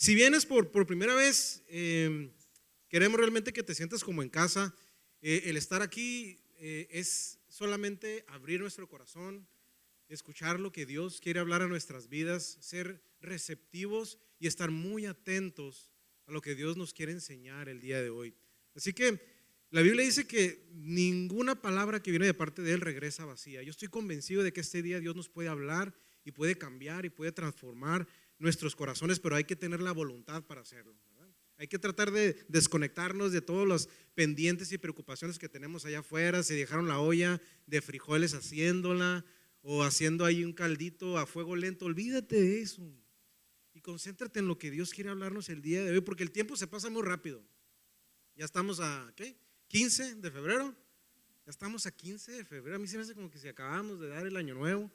Si vienes por primera vez, queremos realmente que te sientas como en casa. El estar aquí es solamente abrir nuestro corazón, escuchar lo que Dios quiere hablar a nuestras vidas, ser receptivos y estar muy atentos a lo que Dios nos quiere enseñar el día de hoy. Así que la Biblia dice que ninguna palabra que viene de parte de Él regresa vacía. Yo estoy convencido de que este día Dios nos puede hablar y puede cambiar y puede transformar nuestros corazones, pero hay que tener la voluntad para hacerlo, ¿verdad? Hay que tratar de desconectarnos de todos los pendientes y preocupaciones que tenemos allá afuera. Si dejaron la olla de frijoles haciéndola o haciendo ahí un caldito a fuego lento, olvídate de eso y concéntrate en lo que Dios quiere hablarnos el día de hoy, porque el tiempo se pasa muy rápido. Ya estamos a, ¿qué? 15 de febrero. Ya estamos a 15 de febrero. A mí se me hace como que si acabamos de dar el año nuevo.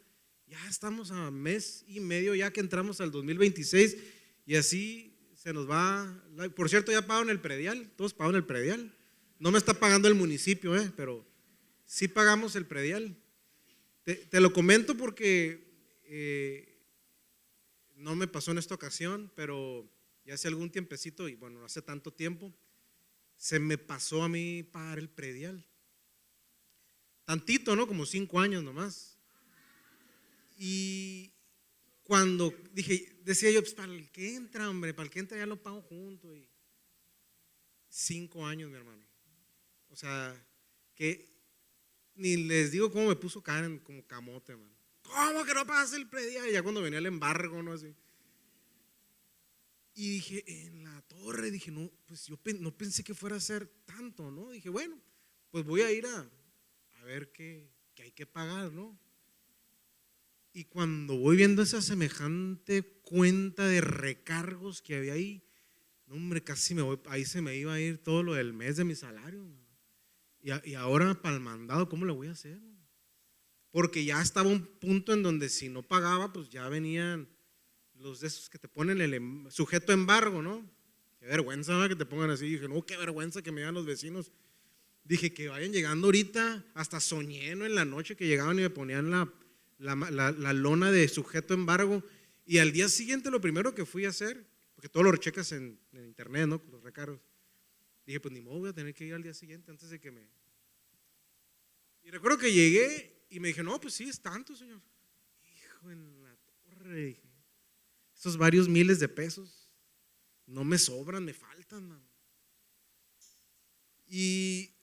Ya estamos a mes y medio ya que entramos al 2026 y así se nos va. Por cierto, ya pagaron el predial, todos pagaron el predial. No me está pagando el municipio, pero sí pagamos el predial. Te lo comento porque no me pasó en esta ocasión, pero ya hace algún tiempecito, y bueno, no hace tanto tiempo, se me pasó a mí pagar el predial. Tantito, ¿no? Como 5 años nomás. Y cuando decía yo, pues para el que entra, hombre, para el que entra ya lo pago junto. Y 5 años, mi hermano. O sea, que ni les digo cómo me puso Karen como camote, man. ¿Cómo que no pagas el predial? Y ya cuando venía el embargo, ¿no? Así. Y dije, en la torre, dije, no, pues yo no pensé que fuera a ser tanto, ¿no? Dije, bueno, pues voy a ir a ver qué hay que pagar, ¿no? Y cuando voy viendo esa semejante cuenta de recargos que había ahí, no, hombre, casi ahí se me iba a ir todo lo del mes de mi salario. Y ahora para el mandado, ¿cómo le voy a hacer? Porque ya estaba un punto en donde si no pagaba, pues ya venían los de esos que te ponen el sujeto a embargo, ¿no? Qué vergüenza, ¿no? Que te pongan así. Dije, no, qué vergüenza que me digan los vecinos. Dije, que vayan llegando ahorita. Hasta soñé, ¿no? En la noche que llegaban y me ponían la lona de sujeto a embargo. Y al día siguiente lo primero que fui a hacer, porque todo lo checas en internet, ¿no? Los recargos. Dije, pues ni modo, voy a tener que ir al día siguiente antes de que me... Y recuerdo que llegué y me dije, no, pues sí, es tanto, señor. Hijo en la torre, dije. Estos varios miles de pesos no me sobran, me faltan, man. Y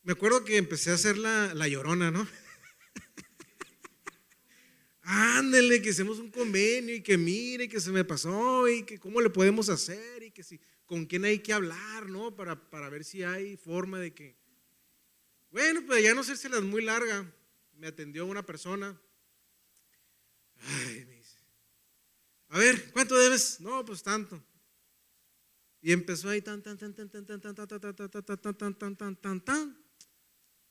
me acuerdo que empecé a hacer la llorona, ¿no? Ándele, que hacemos un convenio y que mire que se me pasó y que cómo le podemos hacer y que si, con quién hay que hablar, ¿no? Para ver si hay forma de que... Bueno, pues ya no hacérselas muy larga, me atendió una persona. Ay, me dice, a ver, ¿cuánto debes? No, pues tanto. Y empezó ahí tan.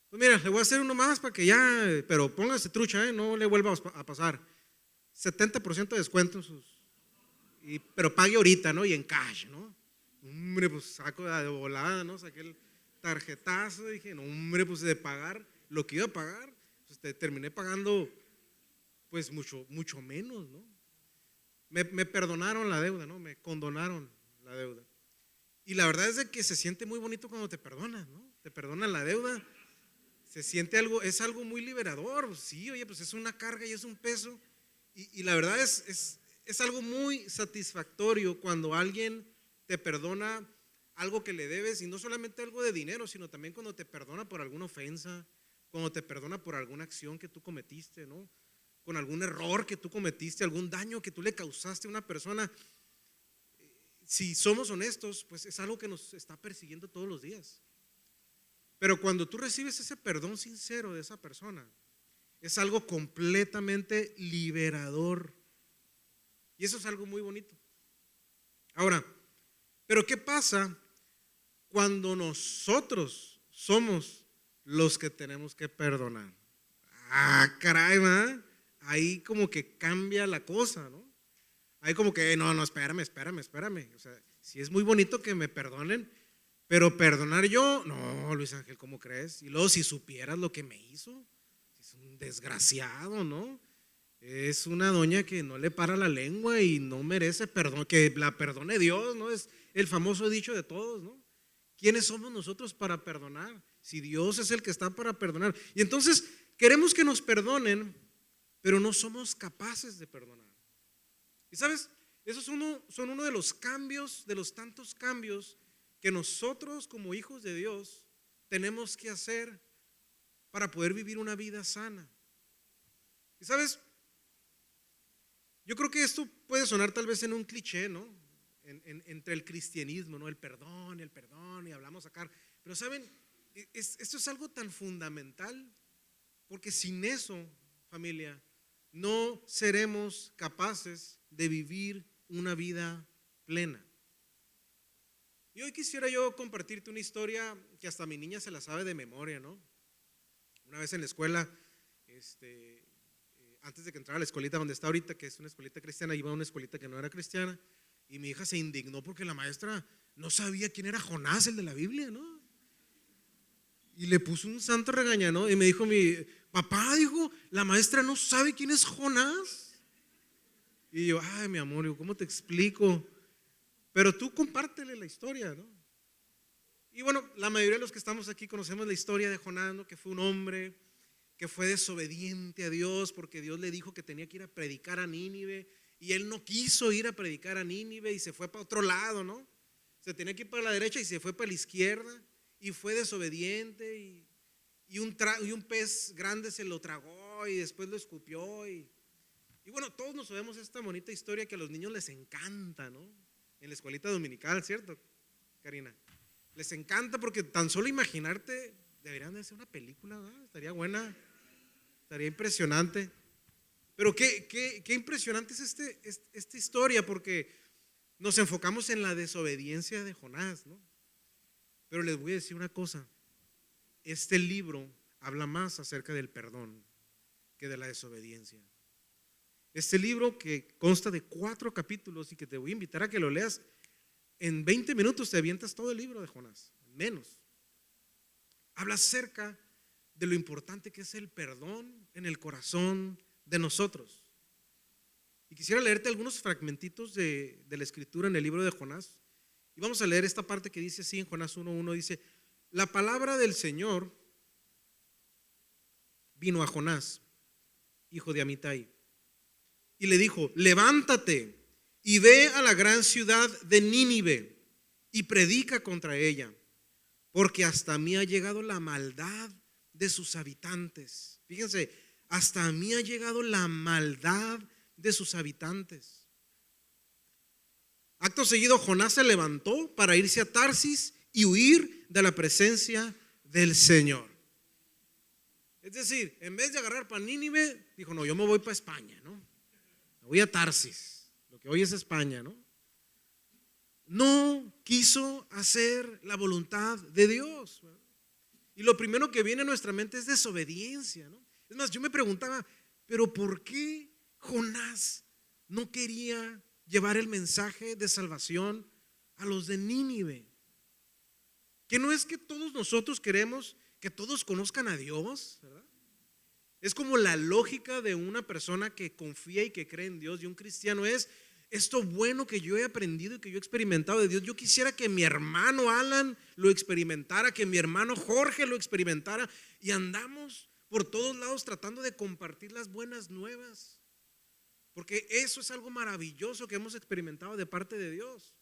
Pues mira, le voy a hacer uno más para que ya, pero póngase trucha, no le vuelva a pasar. 70% de descuento pero pague ahorita, ¿no? Y en cash, ¿no? Hombre, pues saco de volada, ¿no? Saqué el tarjetazo, dije, no, hombre, pues de pagar lo que iba a pagar, pues terminé pagando pues mucho menos, ¿no? Me perdonaron la deuda, ¿no? Me condonaron la deuda. Y la verdad es de que se siente muy bonito cuando te perdonan, ¿no? Te perdonan la deuda. Se siente es algo muy liberador. Sí, oye, pues es una carga y es un peso. Y la verdad es algo muy satisfactorio cuando alguien te perdona algo que le debes, y no solamente algo de dinero, sino también cuando te perdona por alguna ofensa, cuando te perdona por alguna acción que tú cometiste, ¿no? Con algún error que tú cometiste, algún daño que tú le causaste a una persona. Si somos honestos, pues es algo que nos está persiguiendo todos los días. Pero cuando tú recibes ese perdón sincero de esa persona, es algo completamente liberador. Y eso es algo muy bonito. Ahora, ¿pero qué pasa cuando nosotros somos los que tenemos que perdonar? Ah, caray, ¿verdad? Ahí como que cambia la cosa, ¿no? Ahí como que, no, espérame. O sea, sí es muy bonito que me perdonen, pero perdonar yo, no, Luis Ángel, ¿cómo crees? Y luego si supieras lo que me hizo, es un desgraciado, ¿no? Es una doña que no le para la lengua y no merece perdón, que la perdone Dios, ¿no? Es el famoso dicho de todos, ¿no? ¿Quiénes somos nosotros para perdonar? Si Dios es el que está para perdonar. Y entonces queremos que nos perdonen, pero no somos capaces de perdonar. Y sabes, esos son uno de los cambios, de los tantos cambios que nosotros como hijos de Dios tenemos que hacer para poder vivir una vida sana. Y sabes, yo creo que esto puede sonar tal vez en un cliché, ¿no? Entre el cristianismo, ¿no? El perdón, y hablamos acá. Pero saben, esto es algo tan fundamental, porque sin eso, familia, no seremos capaces de vivir una vida plena. Y hoy quisiera yo compartirte una historia que hasta mi niña se la sabe de memoria, ¿no? Una vez en la escuela, antes de que entrara a la escuelita donde está ahorita, que es una escuelita cristiana, iba a una escuelita que no era cristiana, y mi hija se indignó porque la maestra no sabía quién era Jonás, el de la Biblia, ¿no? Y le puso un santo regañón, y me dijo mi papá, dijo, la maestra no sabe quién es Jonás. Y yo, ay, mi amor, ¿cómo te explico? Pero tú compártele la historia, ¿no? Y bueno, la mayoría de los que estamos aquí conocemos la historia de Jonás, ¿no? Que fue un hombre que fue desobediente a Dios porque Dios le dijo que tenía que ir a predicar a Nínive y él no quiso ir a predicar a Nínive y se fue para otro lado, ¿no? Se tenía que ir para la derecha y se fue para la izquierda y fue desobediente y un pez grande se lo tragó y después lo escupió y bueno, todos nos sabemos esta bonita historia que a los niños les encanta, ¿no? En la escuelita dominical, ¿cierto, Karina? Les encanta porque tan solo imaginarte, deberían de hacer una película, ¿no? Estaría buena, estaría impresionante. Pero qué impresionante es esta historia, porque nos enfocamos en la desobediencia de Jonás, ¿no? Pero les voy a decir una cosa, este libro habla más acerca del perdón que de la desobediencia. Este libro, que consta de 4 capítulos y que te voy a invitar a que lo leas, en 20 minutos te avientas todo el libro de Jonás, menos. Habla acerca de lo importante que es el perdón en el corazón de nosotros. Y quisiera leerte algunos fragmentitos de la escritura en el libro de Jonás. Y vamos a leer esta parte que dice así en Jonás 1:1, dice: la palabra del Señor vino a Jonás, hijo de Amitai, y le dijo: levántate y ve a la gran ciudad de Nínive y predica contra ella, porque hasta mí ha llegado la maldad de sus habitantes. Fíjense, hasta mí ha llegado la maldad de sus habitantes. Acto seguido, Jonás se levantó para irse a Tarsis y huir de la presencia del Señor. Es decir, en vez de agarrar para Nínive, dijo: no, yo me voy para España, ¿no? Me voy a Tarsis, lo que hoy es España, ¿no? No quiso hacer la voluntad de Dios, ¿verdad? Y lo primero que viene a nuestra mente es desobediencia, ¿no? Es más, yo me preguntaba, ¿pero por qué Jonás no quería llevar el mensaje de salvación a los de Nínive? Que no es que todos nosotros queremos que todos conozcan a Dios, ¿verdad? Es como la lógica de una persona que confía y que cree en Dios, y un cristiano es: esto bueno que yo he aprendido y que yo he experimentado de Dios, yo quisiera que mi hermano Alan lo experimentara, que mi hermano Jorge lo experimentara, y andamos por todos lados tratando de compartir las buenas nuevas, porque eso es algo maravilloso que hemos experimentado de parte de Dios.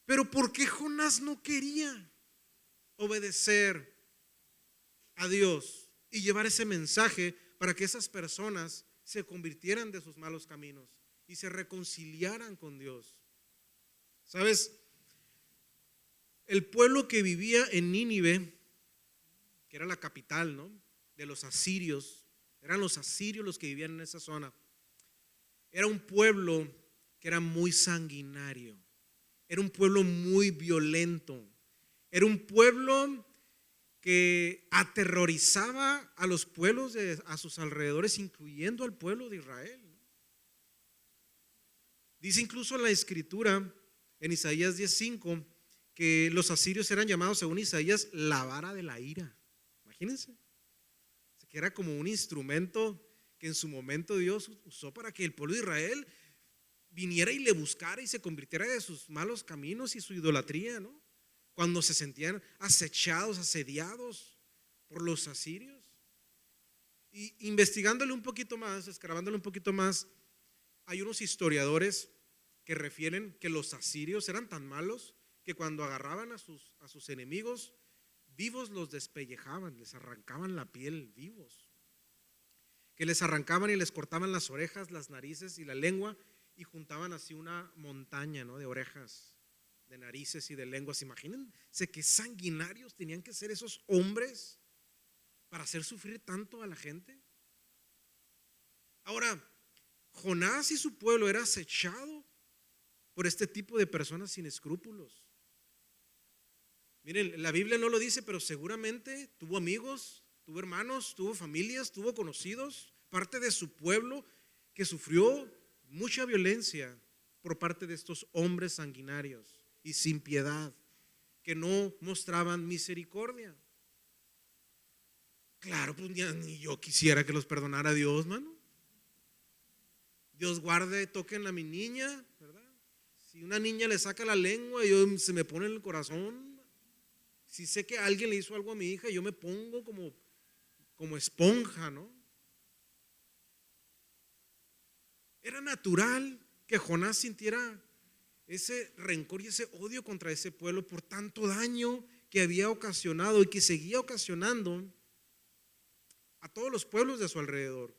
Pero ¿por qué Jonás no quería obedecer a Dios y llevar ese mensaje para que esas personas se convirtieran de sus malos caminos y se reconciliaran con Dios? ¿Sabes? El pueblo que vivía en Nínive, que era la capital, ¿no?, de los asirios, eran los asirios los que vivían en esa zona. Era un pueblo que era muy sanguinario, era un pueblo muy violento, era un pueblo que aterrorizaba a los pueblos a sus alrededores, incluyendo al pueblo de Israel. Dice incluso la escritura en Isaías 10:5 que los asirios eran llamados, según Isaías, la vara de la ira. Imagínense, que era como un instrumento que en su momento Dios usó para que el pueblo de Israel viniera y le buscara y se convirtiera de sus malos caminos y su idolatría, ¿no? Cuando se sentían acechados, asediados por los asirios. Y investigándole un poquito más, escarbándole un poquito más, hay unos historiadores que refieren que los asirios eran tan malos que cuando agarraban a sus enemigos vivos los despellejaban, les arrancaban la piel vivos, que les arrancaban y les cortaban las orejas, las narices y la lengua y juntaban así una montaña, ¿no?, de orejas, de narices y de lenguas. Imagínense qué sanguinarios tenían que ser esos hombres para hacer sufrir tanto a la gente. Ahora, Jonás y su pueblo era acechado por este tipo de personas sin escrúpulos. Miren, la Biblia no lo dice, pero seguramente tuvo amigos, tuvo hermanos, tuvo familias, tuvo conocidos, parte de su pueblo que sufrió mucha violencia por parte de estos hombres sanguinarios y sin piedad, que no mostraban misericordia. Claro, pues ni yo quisiera que los perdonara Dios, mano. Dios guarde, toquen a mi niña, ¿verdad? Si una niña le saca la lengua, se me pone en el corazón. Si sé que alguien le hizo algo a mi hija, yo me pongo como esponja, ¿no? Era natural que Jonás sintiera ese rencor y ese odio contra ese pueblo por tanto daño que había ocasionado y que seguía ocasionando a todos los pueblos de su alrededor.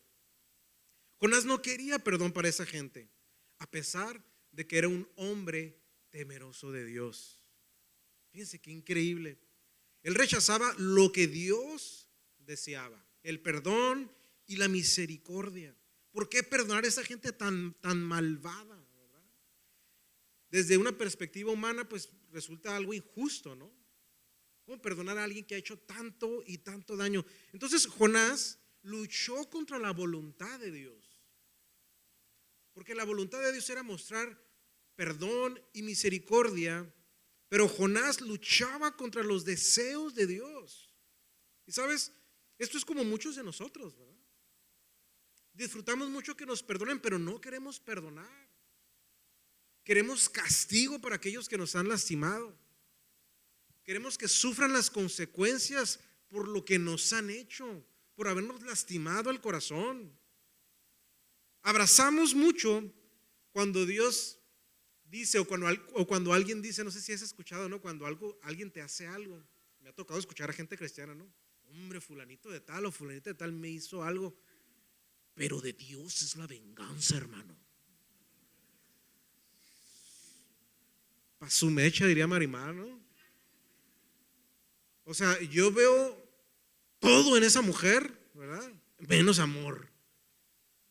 Jonás no quería perdón para esa gente, a pesar de que era un hombre temeroso de Dios. Fíjense qué increíble. Él rechazaba lo que Dios deseaba, el perdón y la misericordia. ¿Por qué perdonar a esa gente tan malvada, verdad? Desde una perspectiva humana, pues resulta algo injusto, ¿no? ¿Cómo perdonar a alguien que ha hecho tanto y tanto daño? Entonces Jonás luchó contra la voluntad de Dios, porque la voluntad de Dios era mostrar perdón y misericordia, pero Jonás luchaba contra los deseos de Dios. Y sabes, esto es como muchos de nosotros, ¿verdad? Disfrutamos mucho que nos perdonen, pero no queremos perdonar. Queremos castigo para aquellos que nos han lastimado. Queremos que sufran las consecuencias por lo que nos han hecho, por habernos lastimado el corazón. Abrazamos mucho cuando Dios dice o cuando alguien dice, no sé si has escuchado, ¿no? Cuando alguien te hace algo. Me ha tocado escuchar a gente cristiana, ¿no? Hombre, fulanito de tal o fulanito de tal me hizo algo, pero de Dios es la venganza, hermano. Pa' su mecha, diría Marimar, ¿no? O sea, yo veo todo en esa mujer, ¿verdad? Menos amor,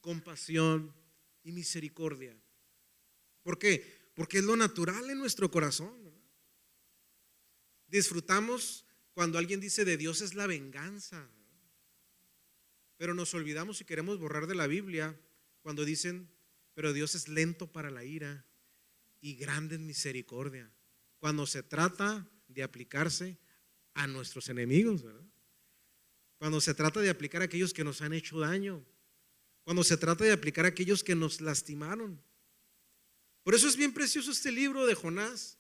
compasión y misericordia. ¿Por qué? Porque es lo natural en nuestro corazón, ¿verdad? Disfrutamos cuando alguien dice de Dios es la venganza, ¿verdad? Pero nos olvidamos y queremos borrar de la Biblia cuando dicen, pero Dios es lento para la ira y grande en misericordia, cuando se trata de aplicarse a nuestros enemigos, ¿verdad? Cuando se trata de aplicar a aquellos que nos han hecho daño, cuando se trata de aplicar a aquellos que nos lastimaron. Por eso es bien precioso este libro de Jonás,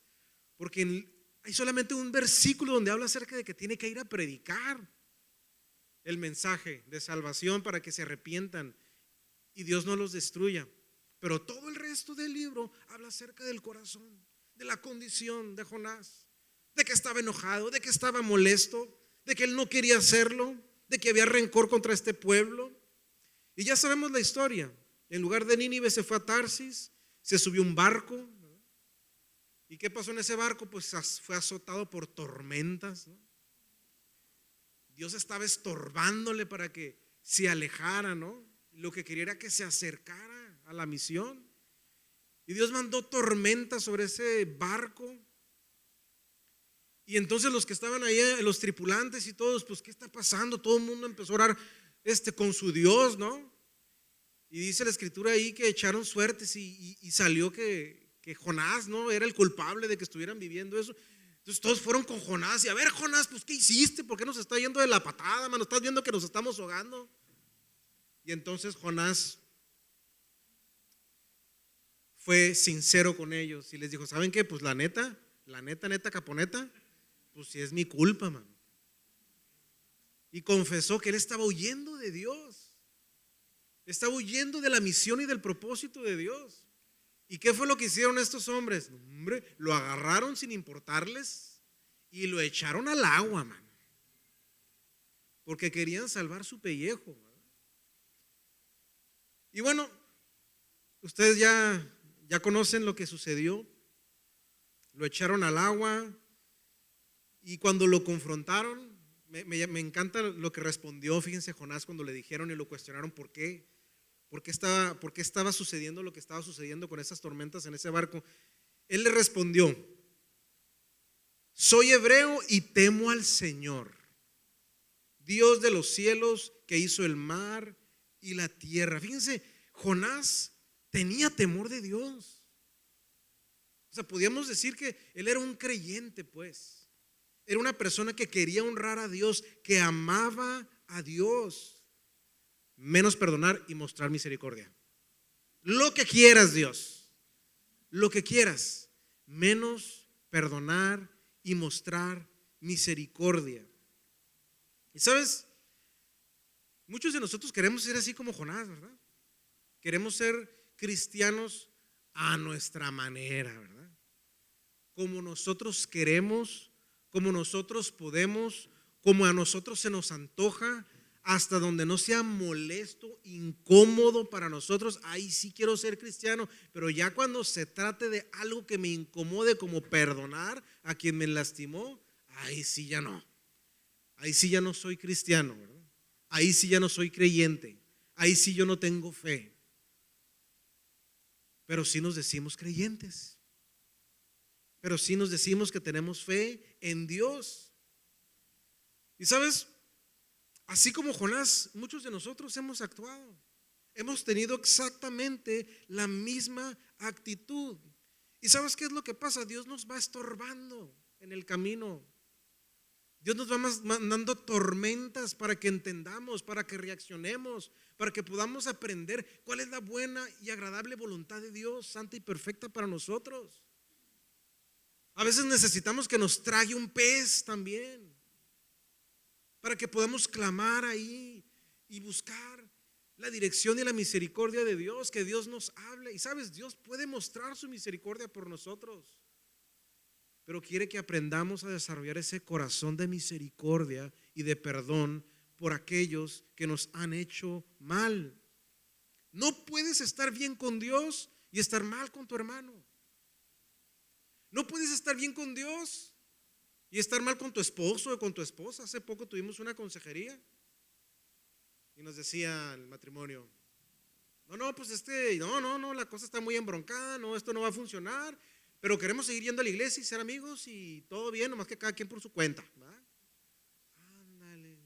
porque hay solamente un versículo donde habla acerca de que tiene que ir a predicar el mensaje de salvación para que se arrepientan y Dios no los destruya. Pero todo el resto del libro habla acerca del corazón, de la condición de Jonás, de que estaba enojado, de que estaba molesto, de que él no quería hacerlo, de que había rencor contra este pueblo. Y ya sabemos la historia. En lugar de Nínive se fue a Tarsis, se subió a un barco, ¿no? ¿Y qué pasó en ese barco? Pues fue azotado por tormentas, ¿no? Dios estaba estorbándole para que se alejara, ¿no? Lo que quería era que se acercara a la misión. Y Dios mandó tormentas sobre ese barco. Y entonces los que estaban ahí, los tripulantes y todos, pues ¿qué está pasando? Todo el mundo empezó a orar con su Dios, ¿no? Y dice la escritura ahí que echaron suertes y salió que Jonás, ¿no?, era el culpable de que estuvieran viviendo eso. Entonces todos fueron con Jonás y a ver, Jonás, pues ¿qué hiciste? ¿Por qué nos está yendo de la patada, mano? ¿Estás viendo que nos estamos ahogando? Y entonces Jonás fue sincero con ellos y les dijo, ¿saben qué? Pues la neta, caponeta, pues sí es mi culpa, mano. Y confesó que él estaba huyendo de Dios, estaba huyendo de la misión y del propósito de Dios. ¿Y qué fue lo que hicieron estos hombres? Hombre, lo agarraron sin importarles y lo echaron al agua, mano, porque querían salvar su pellejo. Y bueno, ustedes ya conocen lo que sucedió. Lo echaron al agua y cuando lo confrontaron, me encanta lo que respondió, fíjense, Jonás, cuando le dijeron y lo cuestionaron por qué estaba sucediendo lo que estaba sucediendo con esas tormentas en ese barco. Él le respondió, soy hebreo y temo al Señor, Dios de los cielos, que hizo el mar y la tierra. Fíjense, Jonás tenía temor de Dios. O sea, podíamos decir que él era un creyente, pues. Era una persona que quería honrar a Dios, que amaba a Dios. Menos perdonar y mostrar misericordia. Lo que quieras, Dios. Lo que quieras. Menos perdonar y mostrar misericordia. Y sabes, muchos de nosotros queremos ser así como Jonás, ¿verdad? Queremos ser cristianos a nuestra manera, ¿verdad? Como nosotros queremos, como nosotros podemos, como a nosotros se nos antoja, hasta donde no sea molesto, incómodo para nosotros. Ahí sí quiero ser cristiano, pero ya cuando se trate de algo que me incomode, como perdonar a quien me lastimó, ahí sí ya no. Ahí sí ya no soy cristiano, ¿verdad? Ahí sí ya no soy creyente. Ahí sí yo no tengo fe. Pero sí nos decimos creyentes. Pero sí nos decimos que tenemos fe en Dios. Y sabes, así como Jonás, muchos de nosotros hemos actuado. Hemos tenido exactamente la misma actitud. ¿Y sabes qué es lo que pasa? Dios nos va estorbando en el camino. Dios nos va mandando tormentas para que entendamos, para que reaccionemos, para que podamos aprender cuál es la buena y agradable voluntad de Dios, santa y perfecta para nosotros. A veces necesitamos que nos trague un pez también, para que podamos clamar ahí y buscar la dirección y la misericordia de Dios, que Dios nos hable. Y sabes, Dios puede mostrar su misericordia por nosotros, pero quiere que aprendamos a desarrollar ese corazón de misericordia y de perdón por aquellos que nos han hecho mal. No puedes estar bien con Dios y estar mal con tu hermano. No puedes estar bien con Dios y estar mal con tu esposo o con tu esposa. Hace poco tuvimos una consejería y nos decía el matrimonio, pues no, la cosa está muy embroncada, no, esto no va a funcionar. Pero queremos seguir yendo a la iglesia y ser amigos y todo bien, nomás que cada quien por su cuenta, ¿verdad? Ándale.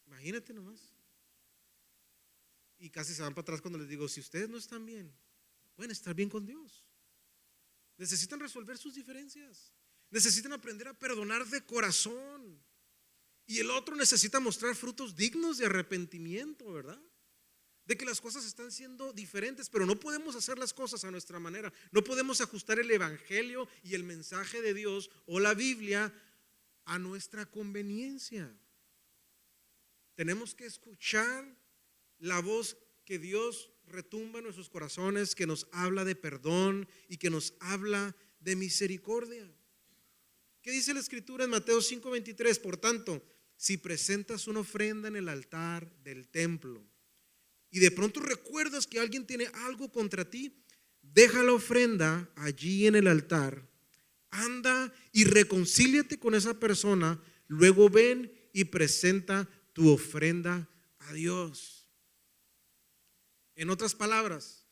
Imagínate nomás. Y casi se van para atrás cuando les digo, si ustedes no están bien, pueden estar bien con Dios. Necesitan resolver sus diferencias. Necesitan aprender a perdonar de corazón. Y el otro necesita mostrar frutos dignos de arrepentimiento, ¿verdad? De que las cosas están siendo diferentes, pero no podemos hacer las cosas a nuestra manera. No podemos ajustar el evangelio y el mensaje de Dios o la Biblia a nuestra conveniencia. Tenemos que escuchar la voz que Dios retumba en nuestros corazones, que nos habla de perdón y que nos habla de misericordia. ¿Qué dice la Escritura en Mateo 5:23? Por tanto, si presentas una ofrenda en el altar del templo y de pronto recuerdas que alguien tiene algo contra ti, deja la ofrenda allí en el altar, anda y reconcíliate con esa persona, luego ven y presenta tu ofrenda a Dios. En otras palabras,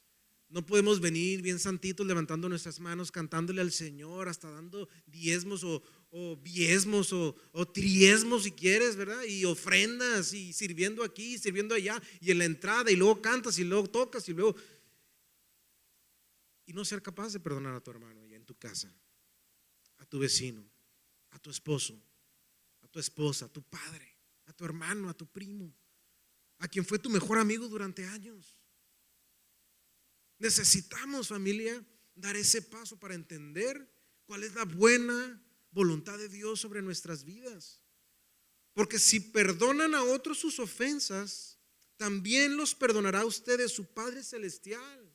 no podemos venir bien santitos levantando nuestras manos, cantándole al Señor, hasta dando diezmos o diezmos o triezmos si quieres, ¿verdad? Y ofrendas y sirviendo aquí, sirviendo allá y en la entrada y luego cantas y luego tocas y luego y no ser capaz de perdonar a tu hermano allá en tu casa, a tu vecino, a tu esposo, a tu esposa, a tu padre, a tu hermano, a tu primo. a quien fue tu mejor amigo durante años. Necesitamos, familia, dar ese paso para entender cuál es la buena voluntad de Dios sobre nuestras vidas. Porque si perdonan a otros sus ofensas, también los perdonará a ustedes su Padre Celestial.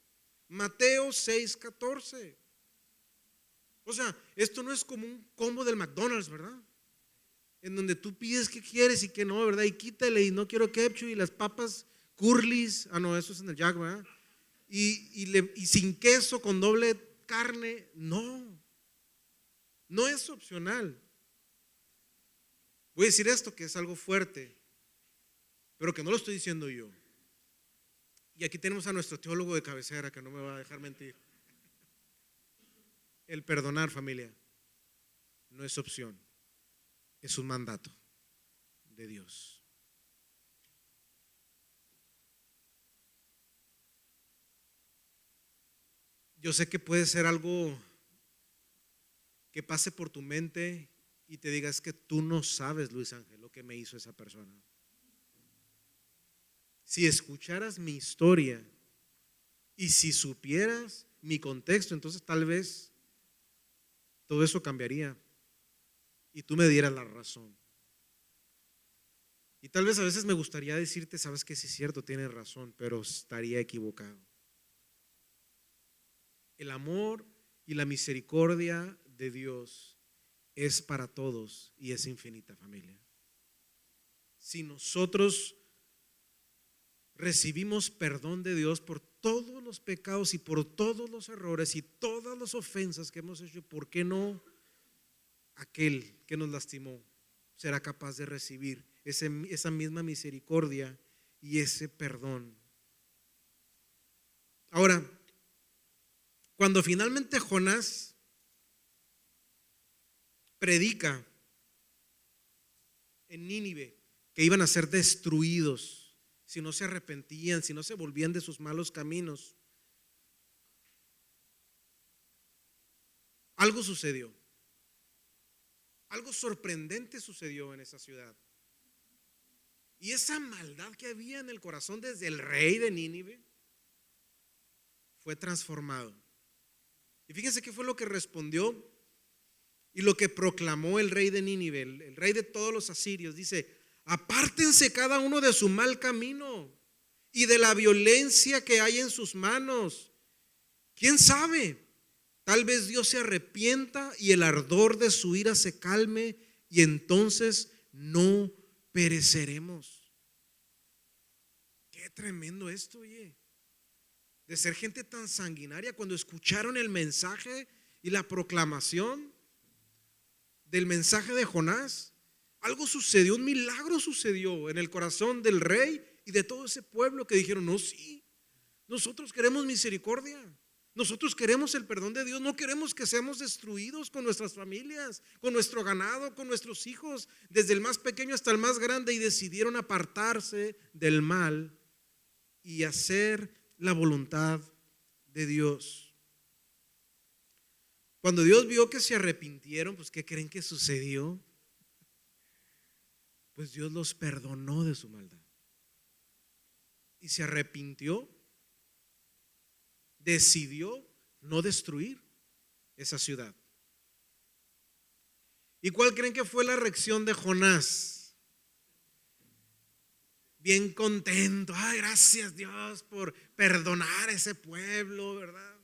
Mateo 6:14. O sea, esto no es como un combo del McDonald's, ¿verdad? En donde tú pides qué quieres y qué no, ¿verdad? Y quítale, y no quiero ketchup, y las papas curlis, no, eso es en el Jack, ¿verdad? Y sin queso, con doble carne. No, no es opcional. Voy a decir esto que es algo fuerte, pero que no lo estoy diciendo yo. Y aquí tenemos a nuestro teólogo de cabecera que no me va a dejar mentir. El perdonar, familia, no es opción, es un mandato de Dios. Yo sé que puede ser algo que pase por tu mente y te digas que tú no sabes, Luis Ángel, lo que me hizo esa persona. Si escucharas mi historia y si supieras mi contexto, entonces tal vez todo eso cambiaría y tú me dieras la razón. Y tal vez a veces me gustaría decirte, sabes que sí es cierto, tienes razón, pero estaría equivocado. El amor y la misericordia de Dios es para todos y es infinita, familia. Si nosotros recibimos perdón de Dios por todos los pecados y por todos los errores y todas las ofensas que hemos hecho, ¿por qué no aquel que nos lastimó será capaz de recibir esa misma misericordia y ese perdón? Ahora, cuando finalmente Jonás predica en Nínive que iban a ser destruidos si no se arrepentían, si no se volvían de sus malos caminos, algo sucedió. Algo sorprendente sucedió en esa ciudad. Y esa maldad que había en el corazón desde el rey de Nínive fue transformado. Y fíjense qué fue lo que respondió y lo que proclamó el rey de Nínive, el rey de todos los asirios. Dice: apártense cada uno de su mal camino y de la violencia que hay en sus manos. ¿Quién sabe? Tal vez Dios se arrepienta y el ardor de su ira se calme y entonces no pereceremos. Qué tremendo esto, oye. De ser gente tan sanguinaria cuando escucharon el mensaje y la proclamación del mensaje de Jonás. Algo sucedió, un milagro sucedió en el corazón del rey y de todo ese pueblo que dijeron: no, sí, nosotros queremos misericordia, nosotros queremos el perdón de Dios, no queremos que seamos destruidos con nuestras familias, con nuestro ganado, con nuestros hijos, desde el más pequeño hasta el más grande, y decidieron apartarse del mal y hacer la voluntad de Dios. Cuando Dios vio que se arrepintieron, pues ¿qué creen que sucedió? Pues Dios los perdonó de su maldad y se arrepintió, decidió no destruir esa ciudad. ¿Y cuál creen que fue la reacción de Jonás? Bien contento: ay, gracias Dios por perdonar a ese pueblo, ¿verdad?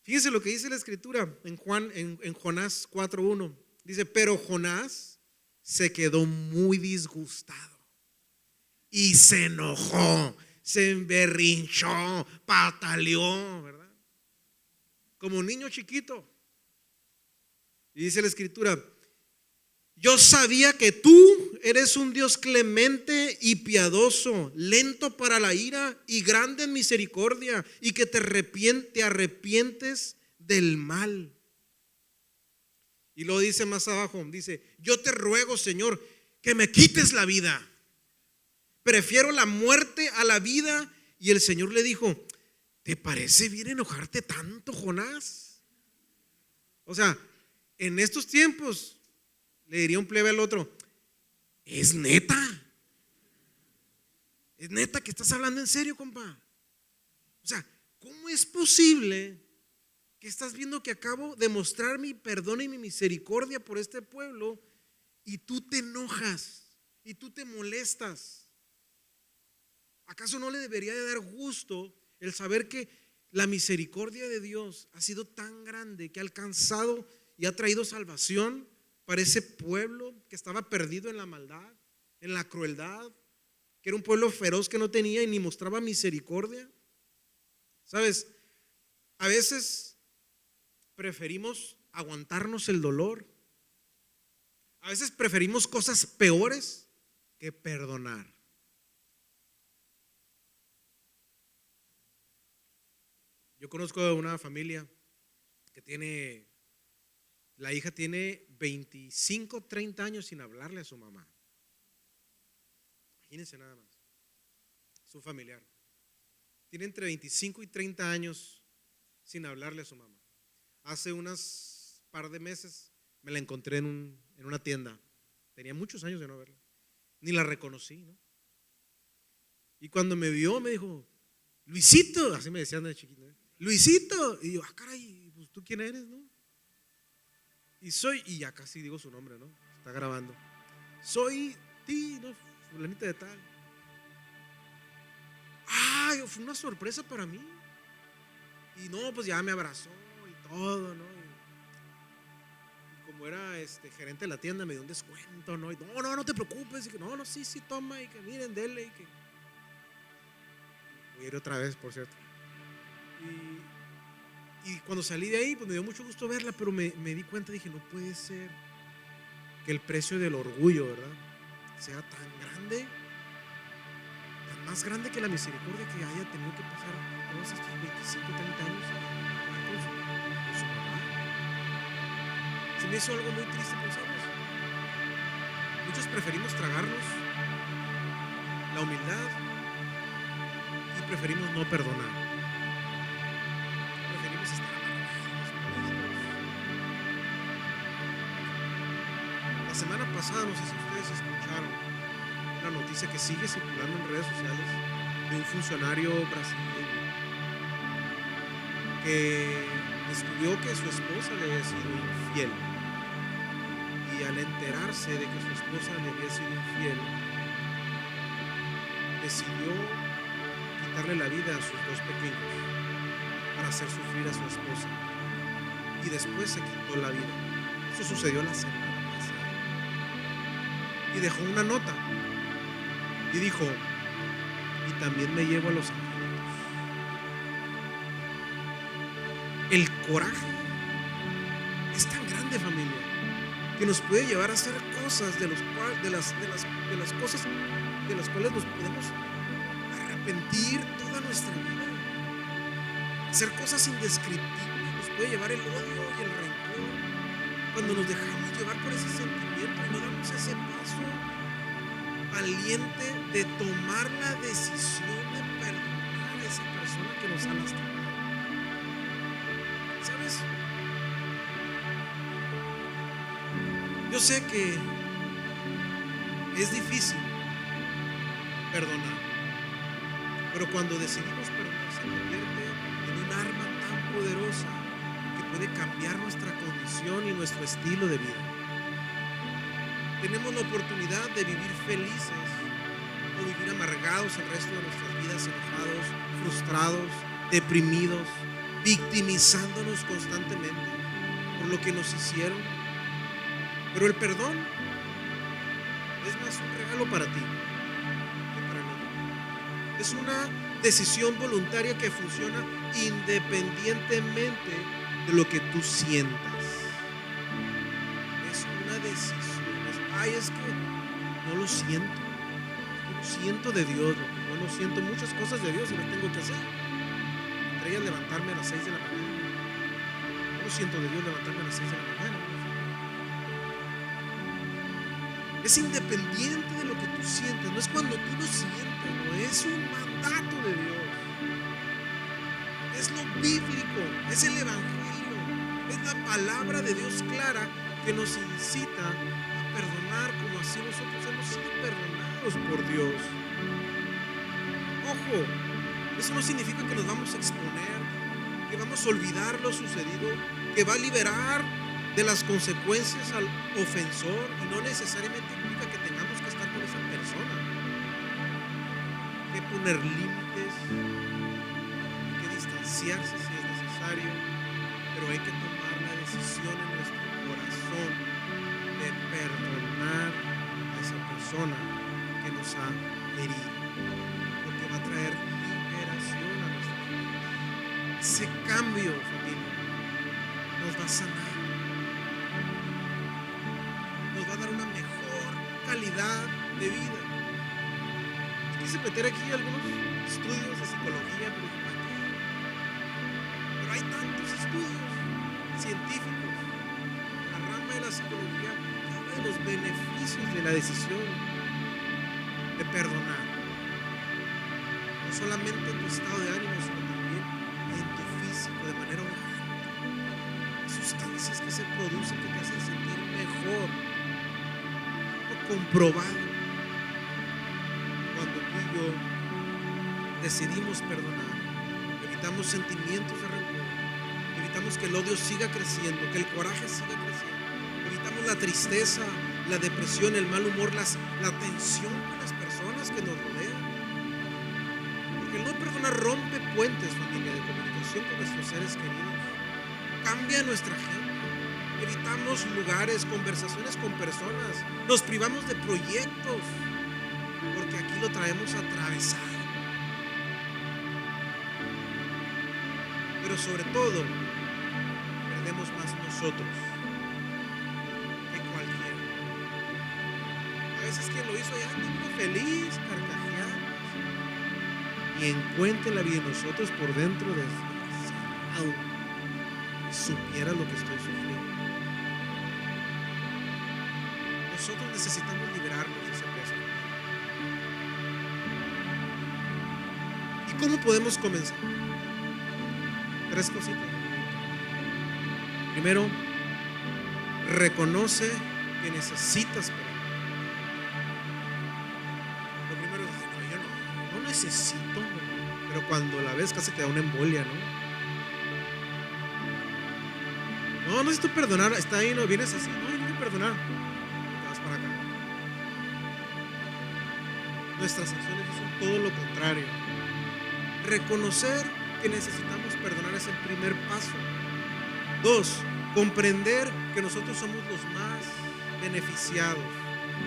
Fíjense lo que dice la escritura en Jonás 4:1. Dice: pero Jonás se quedó muy disgustado y se enojó, se emberrinchó, pataleó, ¿verdad? Como un niño chiquito. Y dice la escritura: yo sabía que tú eres un Dios clemente y piadoso, lento para la ira y grande en misericordia, y que te arrepientes del mal. Y luego dice más abajo, dice: yo te ruego, Señor, que me quites la vida. Prefiero la muerte a la vida. Y el Señor le dijo: ¿te parece bien enojarte tanto, Jonás? O sea, en estos tiempos le diría un plebe al otro: ¿es neta? ¿Es neta que estás hablando en serio, compa? O sea, ¿cómo es posible que estás viendo que acabo de mostrar mi perdón y mi misericordia por este pueblo y tú te enojas y tú te molestas? ¿Acaso no le debería de dar gusto el saber que la misericordia de Dios ha sido tan grande que ha alcanzado y ha traído salvación para ese pueblo que estaba perdido en la maldad, en la crueldad, que era un pueblo feroz que no tenía y ni mostraba misericordia? ¿Sabes? A veces preferimos aguantarnos el dolor. A veces preferimos cosas peores que perdonar. Yo conozco a una familia que la hija tiene 25, 30 años sin hablarle a su mamá. Imagínense nada más. Es un familiar. Tiene entre 25 y 30 años sin hablarle a su mamá. Hace unas par de meses me la encontré en una tienda. Tenía muchos años de no verla. Ni la reconocí, ¿no? Y cuando me vio me dijo, Luisito, así me decían de chiquito, ¿eh? Luisito. Y yo, caray, pues tú quién eres, ¿no? Y ya casi digo su nombre, ¿no? Está grabando. Soy ti, ¿no? Fulanita de tal. Fue una sorpresa para mí. Y no, pues ya me abrazó y todo, ¿no? Y como era gerente de la tienda, me dio un descuento, ¿no? Y no te preocupes. Y que no, sí, toma. Y que miren, dele. Y que voy a ir otra vez, por cierto. Y cuando salí de ahí, pues me dio mucho gusto verla, pero me di cuenta, dije, no puede ser que el precio del orgullo, ¿verdad?, sea tan grande, tan más grande que la misericordia, que haya tenido que pasar todos estos 25, 30 años con su mamá. Se me hizo algo muy triste, ¿sabes? Muchos preferimos tragarnos la humildad y preferimos no perdonar. Preferimos estar amargados. La semana pasada, no sé si ustedes escucharon una noticia que sigue circulando en redes sociales de un funcionario brasileño que descubrió que su esposa le había sido infiel, y al enterarse de que su esposa le había sido infiel, decidió quitarle la vida a sus dos pequeños para hacer sufrir a su esposa, y después se quitó la vida. Eso sucedió la semana pasada, y dejó una nota y dijo, y también me llevo a los angelitos. El coraje es tan grande, familia, que nos puede llevar a hacer cosas de las cosas de las cuales nos podemos arrepentir toda nuestra vida. Hacer cosas indescriptibles nos puede llevar el odio y el rencor. Cuando nos dejamos llevar por ese sentimiento y no damos ese paso valiente de tomar la decisión de perdonar a esa persona que nos ha lastimado. ¿Sabes? Yo sé que es difícil perdonar, pero cuando decidimos perdonar se convierte en un arma tan poderosa que puede cambiar nuestra condición y nuestro estilo de vida. Tenemos la oportunidad de vivir felices o vivir amargados el resto de nuestras vidas, enojados, frustrados, deprimidos, victimizándonos constantemente por lo que nos hicieron. Pero el perdón es más un regalo para ti que para mí. Es una decisión voluntaria que funciona independientemente de lo que tú sientas. Es una decisión. Es que no lo siento. No lo siento de Dios. No lo siento muchas cosas de Dios y las tengo que hacer. Entre ellas levantarme a las 6 de la mañana. No lo siento de Dios levantarme a las 6 de la mañana. Es independiente de lo que tú sientes. No es cuando tú lo sientes. No es un mandato de Dios. Es lo bíblico. Es el evangelio. Es la palabra de Dios clara que nos incita a perdonar como así nosotros hemos sido perdonados por Dios. Ojo, eso no significa que nos vamos a exponer, que vamos a olvidar lo sucedido, que va a liberar de las consecuencias al ofensor, y no necesariamente implica que tengamos que estar con esa persona. Hay que poner límites, hay que distanciarse si es necesario, pero hay que tomar la decisión en nuestro corazón de perdonar a esa persona que nos ha herido, porque va a traer liberación a nuestra vida. Ese cambio, familia, nos va a sanar, nos va a dar una mejor calidad de vida. Quise meter aquí algunos estudios de psicología, pero dije, ¿para qué? Pero hay tantos estudios científicos, la rama de la psicología que habla de los beneficios de la decisión de perdonar, no solamente en tu estado de ánimo, sino también en tu físico, de manera orgánica. Sustancias que se producen que te hacen sentir mejor, o comprobado. Cuando tú y yo decidimos perdonar, evitamos sentimientos de rencor, evitamos que el odio siga creciendo, que el coraje siga creciendo, evitamos la tristeza, la depresión, el mal humor, la tensión con las personas que nos rodean. Porque el no perdonar rompe puentes, familia, de comunicación con nuestros seres queridos, cambia nuestra agenda, evitamos lugares, conversaciones con personas, nos privamos de proyectos, porque aquí lo traemos atravesado. Pero sobre todo, perdemos más nosotros que cualquiera. A veces quien lo hizo ya anda feliz, carcajeando, y encuentra la vida de nosotros por dentro desgraciado. Supiera lo que estoy sufriendo. Nosotros necesitamos liberarnos de ese peso. ¿Y cómo podemos comenzar? 3 cositas. Primero, reconoce que necesitas perdonar. Lo primero es, no, yo no necesito, pero cuando la ves casi te da una embolia, ¿no? No necesito perdonar, está ahí, no vienes así, no, yo necesito perdonar. Te vas para acá. Nuestras acciones dicen todo lo contrario. Reconocer que necesitamos perdonar es el primer paso. 2, comprender que nosotros somos los más beneficiados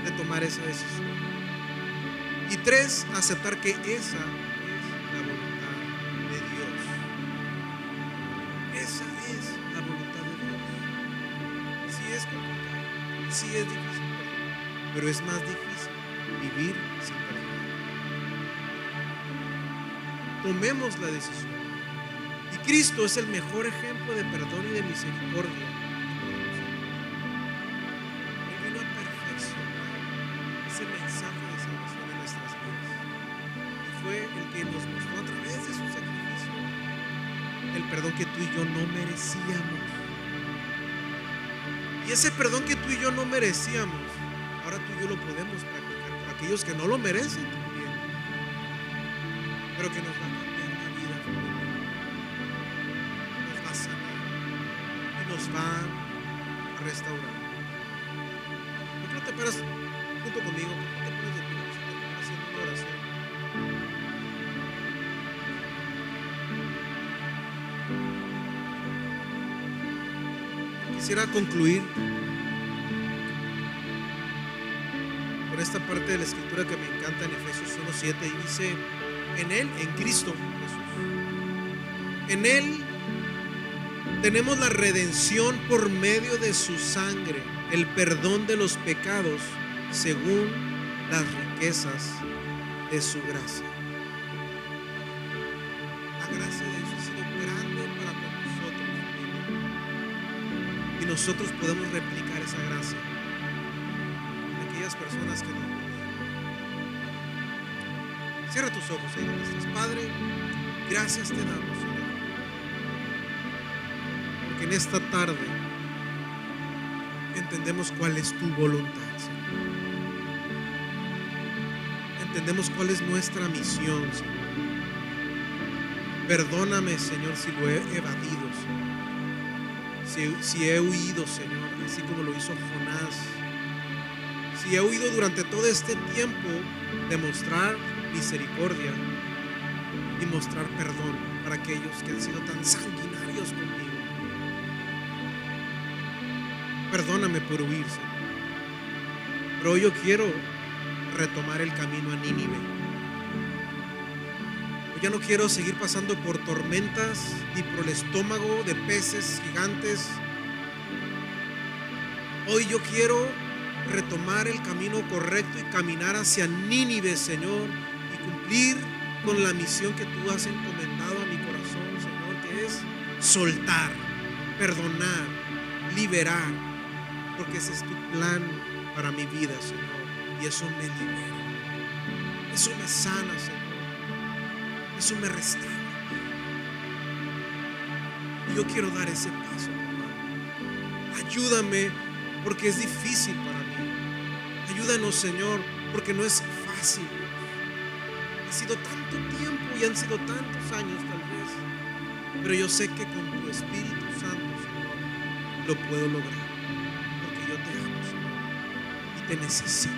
de tomar esa decisión. Y 3, aceptar que esa es la voluntad de Dios. Esa es la voluntad de Dios. Sí es complicado, sí es difícil perdonar, pero es más difícil vivir sin perdonar. Tomemos la decisión. Y Cristo es el mejor ejemplo de perdón y de misericordia. Él vino a perfeccionar ese mensaje de salvación en nuestras vidas. Y fue el que nos mostró a través de su sacrificio el perdón que tú y yo no merecíamos. Y ese perdón que tú y yo no merecíamos, ahora tú y yo lo podemos practicar por aquellos que no lo merecen también, pero que nos va a cambiar la vida, nos va a sanar y nos va a restaurar. ¿Por qué no te paras junto conmigo? ¿Por qué no te pones de pie? Vamos a terminar haciendo una oración. Quisiera concluir con esta parte de la escritura que me encanta en Efesios 1:7, y dice: en Él, en Cristo Jesús, en Él tenemos la redención por medio de su sangre, el perdón de los pecados según las riquezas de su gracia. La gracia de Dios ha sido grande para todos nosotros, y nosotros podemos replicar esa gracia en aquellas personas que nos rodean. Cierra tus ojos ahí donde estás. Padre, gracias te damos, Señor, porque en esta tarde entendemos cuál es tu voluntad, Señor. Entendemos cuál es nuestra misión, Señor. Perdóname, Señor, si lo he evadido, Señor. Si he huido, Señor, así como lo hizo Jonás. Si he huido durante todo este tiempo de mostrar misericordia y mostrar perdón para aquellos que han sido tan sanguinarios conmigo. Perdóname por huir, Señor. Pero hoy yo quiero retomar el camino a Nínive. Hoy ya no quiero seguir pasando por tormentas ni por el estómago de peces gigantes. Hoy yo quiero retomar el camino correcto y caminar hacia Nínive, Señor, y cumplir con la misión que tú has encomendado a mi corazón, Señor, que es soltar, perdonar, liberar, porque ese es tu plan para mi vida, Señor, y eso me libera, eso me sana, Señor, eso me restaura. Y yo quiero dar ese paso, papá. Ayúdame, porque es difícil para mí. Ayúdanos, Señor, porque no es fácil. Ha sido tanto tiempo y han sido tantos años tal vez, pero yo sé que con tu Espíritu Santo, Señor, lo puedo lograr, porque yo te amo, Señor, y te necesito.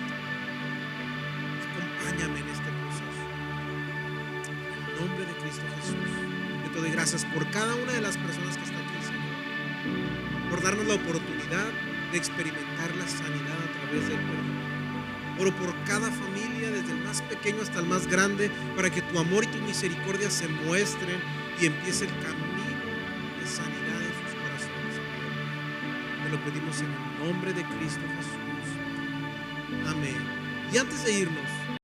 Acompáñame en este proceso. En el nombre de Cristo Jesús, yo te doy gracias por cada una de las personas que están aquí, Señor, por darnos la oportunidad de experimentar la sanidad a través del perdón. Oro por cada familia, desde el más pequeño hasta el más grande, para que tu amor y tu misericordia se muestren y empiece el camino de sanidad en sus corazones, Señor. Te lo pedimos en el nombre de Cristo Jesús. Amén. Y antes de irnos,